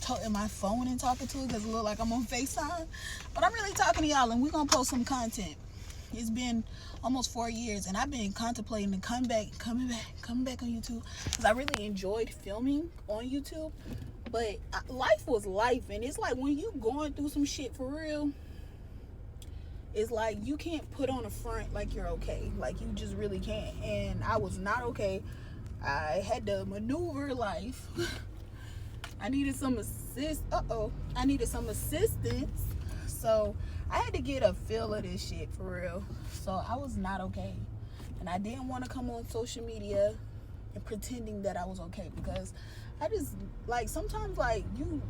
toting my phone and talking to it because it look like I'm on FaceTime. But I'm really talking to y'all, and we're going to post some content. It's been almost 4 years, and I've been contemplating to coming back on YouTube because I really enjoyed filming on YouTube. But life was life, and it's like when you going through some shit for real, it's like you can't put on a front like you're okay. Like, you just really can't. And I was not okay. I had to maneuver life. I needed some I needed some assistance. So I had to get a feel of this shit for real. So I was not okay. And I didn't want to come on social media and pretending that I was okay, because I just, like, sometimes, like, you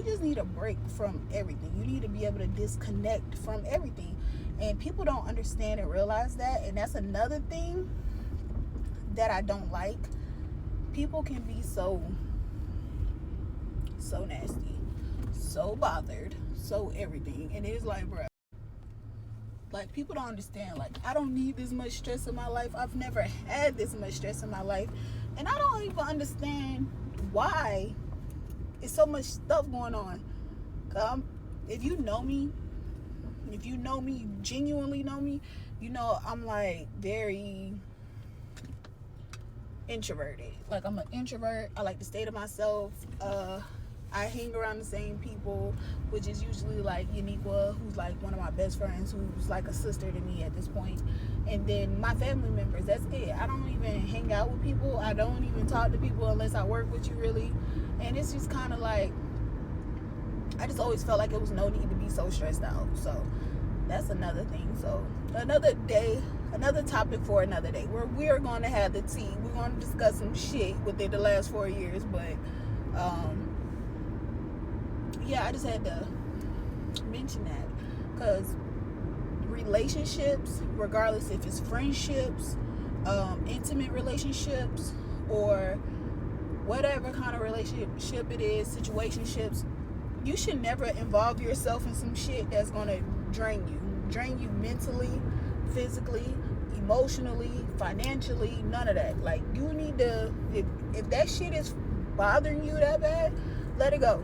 just need a break from everything. You need to be able to disconnect from everything. And people don't understand and realize that. And that's another thing that I don't like. People can be so nasty, so bothered, so everything. And it's like, bro, like, people don't understand. Like, I don't need this much stress in my life. I've never had this much stress in my life. And I don't even understand why it's so much stuff going on. If you know me, genuinely know me, you know I'm like very introverted. Like, I'm an introvert. I like to stay to myself. I hang around the same people, which is usually like Uniqua, who's like one of my best friends, who's like a sister to me at this point. And then my family members, that's it. I don't even hang out with people. I don't even talk to people unless I work with you, really. And it's just kind of like, I just always felt like it was no need to be so stressed out. So that's another thing. So another day, another topic for another day, where we are going to have the tea. We're going to discuss some shit within the last 4 years. But yeah, I just had to mention that, because relationships, regardless if it's friendships, intimate relationships, or whatever kind of relationship it is, situationships, you should never involve yourself in some shit that's gonna drain you mentally, physically, emotionally, financially, none of that. Like, you need to, if that shit is bothering you that bad, let it go.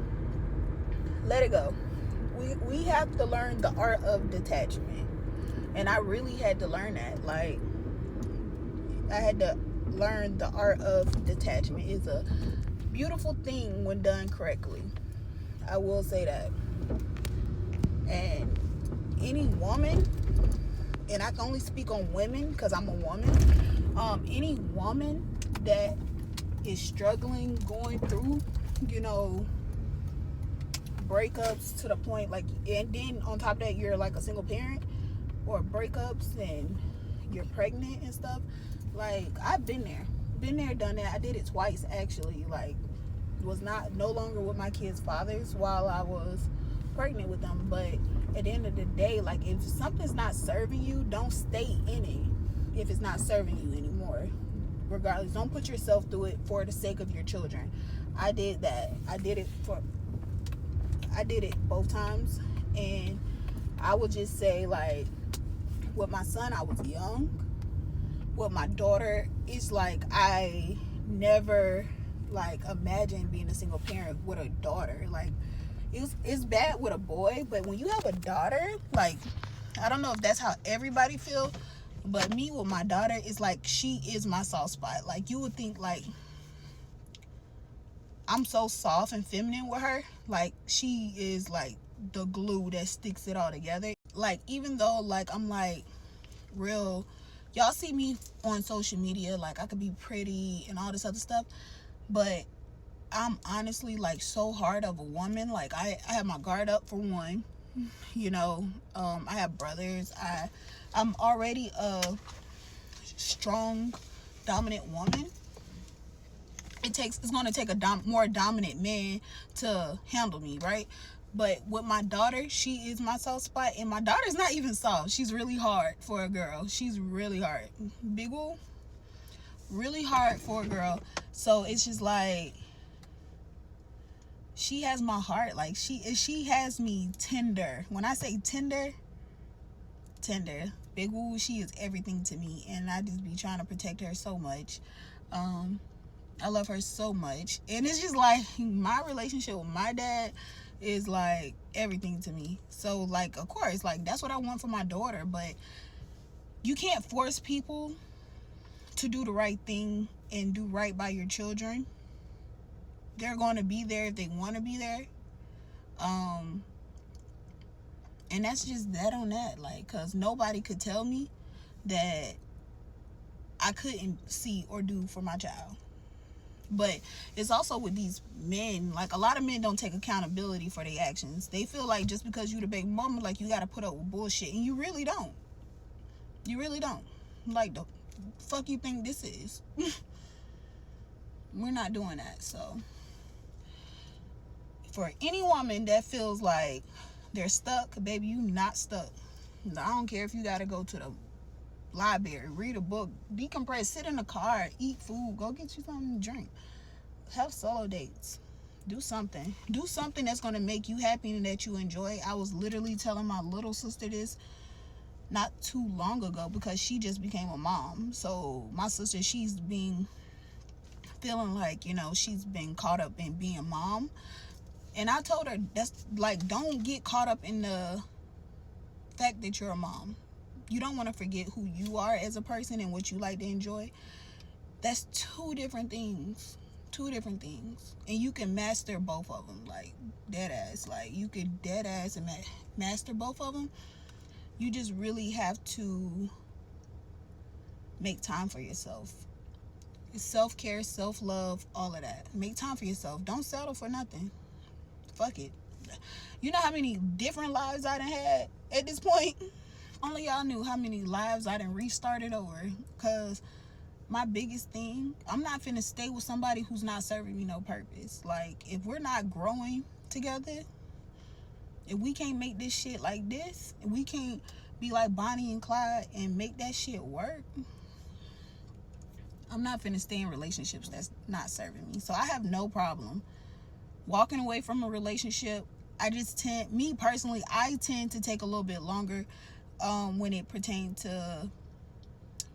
We have to learn the art of detachment. And I really had to learn that. Like, I had to learn the art of detachment. It's a beautiful thing when done correctly. I will say that. And any woman, and I can only speak on women because I'm a woman, any woman that is struggling, going through, breakups to the point, like, and then on top of that, you're like a single parent, or breakups and you're pregnant and stuff. Like, I've been there, done that. I did it twice, actually. Like, was no longer with my kids' fathers while I was pregnant with them. But at the end of the day, like, if something's not serving you, don't stay in it. If it's not serving you anymore, regardless, don't put yourself through it for the sake of your children. I did that. I did it both times. And I would just say, like, with my son, I was young. With my daughter, it's like I never, like, imagined being a single parent with a daughter. Like, it's bad with a boy, but when you have a daughter, like, I don't know if that's how everybody feels, but me with my daughter, it's like she is my soft spot. Like, you would think, like, I'm so soft and feminine with her. Like, she is like the glue that sticks it all together. Like, even though, like, I'm like real, y'all see me on social media, like, I could be pretty and all this other stuff, but I'm honestly, like, so hard of a woman. Like, I have my guard up, for one. I have brothers. I'm already a strong, dominant woman. It's going to take a more dominant man to handle me, right? But with my daughter, she is my soft spot. And my daughter's not even soft. She's really hard for a girl. She's really hard. Big ol', really hard for a girl. So it's just like, she has my heart. Like, she has me tender. When I say tender, Big Woo, she is everything to me. And I just be trying to protect her so much. I love her so much. And it's just like my relationship with my dad is like everything to me. So like, of course, like that's what I want for my daughter, but you can't force people to do the right thing and do right by your children. They're going to be there if they want to be there. And that's just that on that. Like, because nobody could tell me that I couldn't see or do for my child. But it's also with these men, like a lot of men don't take accountability for their actions. They feel like just because you the baby mama, like you got to put up with bullshit, and you really don't. You really don't. Like, the fuck you think this is? We're not doing that. So for any woman that feels like they're stuck, baby, you not stuck. I don't care if you got to go to the library, read a book, decompress, sit in the car, eat food, go get you something to drink, have solo dates, do something that's going to make you happy and that you enjoy. I was literally telling my little sister this not too long ago because she just became a mom. So my sister, she's been feeling like, you know, she's been caught up in being mom, and I told her that's like, don't get caught up in the fact that you're a mom. You don't want to forget who you are as a person and what you like to enjoy. That's two different things. And you can master both of them. Like, dead ass. Like, you could dead ass and master both of them. You just really have to make time for yourself. Self-care, self-love, all of that. Make time for yourself. Don't settle for nothing. Fuck it. You know how many different lives I done had at this point? Only y'all knew how many lives I done restarted over. Because my biggest thing, I'm not finna stay with somebody who's not serving me no purpose. Like, if we're not growing together, if we can't make this shit like this, if we can't be like Bonnie and Clyde and make that shit work, I'm not finna stay in relationships that's not serving me. So I have no problem walking away from a relationship. I tend to take a little bit longer when it pertains to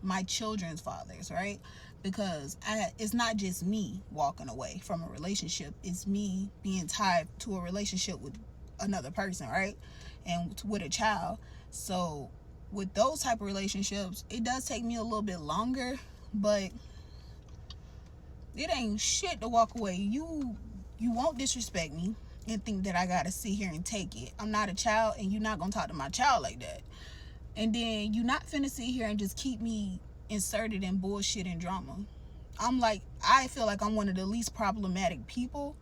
my children's fathers, right? Because it's not just me walking away from a relationship, it's me being tied to a relationship with another person, right? And with a child. So with those type of relationships, it does take me a little bit longer, but it ain't shit to walk away. You won't disrespect me and think that I gotta sit here and take it. I'm not a child, and you're not gonna talk to my child like that. And then you're not finna sit here and just keep me inserted in bullshit and drama. I feel like I'm one of the least problematic people.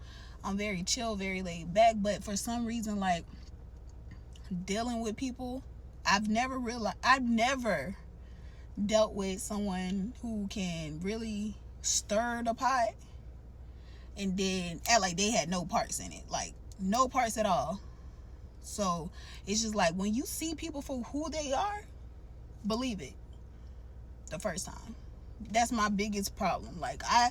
I'm very chill, very laid back, but for some reason, like, dealing with people, I've never dealt with someone who can really stir the pot and then act like they had no parts in it. Like, no parts at all. So it's just like, when you see people for who they are, believe it the first time. That's my biggest problem. Like, I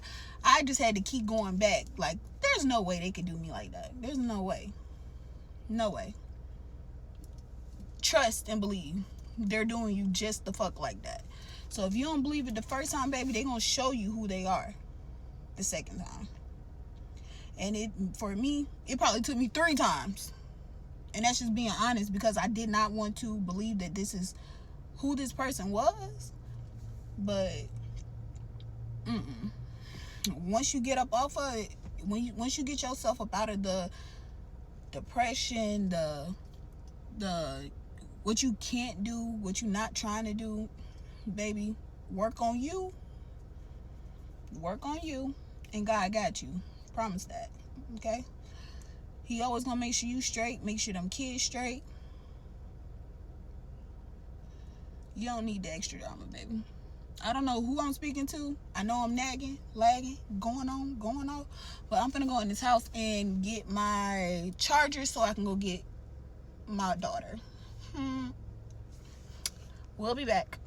just had to keep going back. Like, there's no way they could do me like that. There's no way. Trust and believe they're doing you just the fuck like that. So if you don't believe it the first time, baby, they gonna show you who they are the second time. And for me, it probably took me 3 times. And that's just being honest, because I did not want to believe that this is who this person was. But once you get up off of it, once you get yourself up out of the depression, the what you can't do, what you're not trying to do, baby, work on you, and God got you. Promise that. Okay? He always gonna make sure you straight, make sure them kids straight. You don't need the extra drama, baby. I don't know who I'm speaking to. I know I'm nagging, lagging, going on. But I'm finna go in this house and get my charger so I can go get my daughter. We'll be back.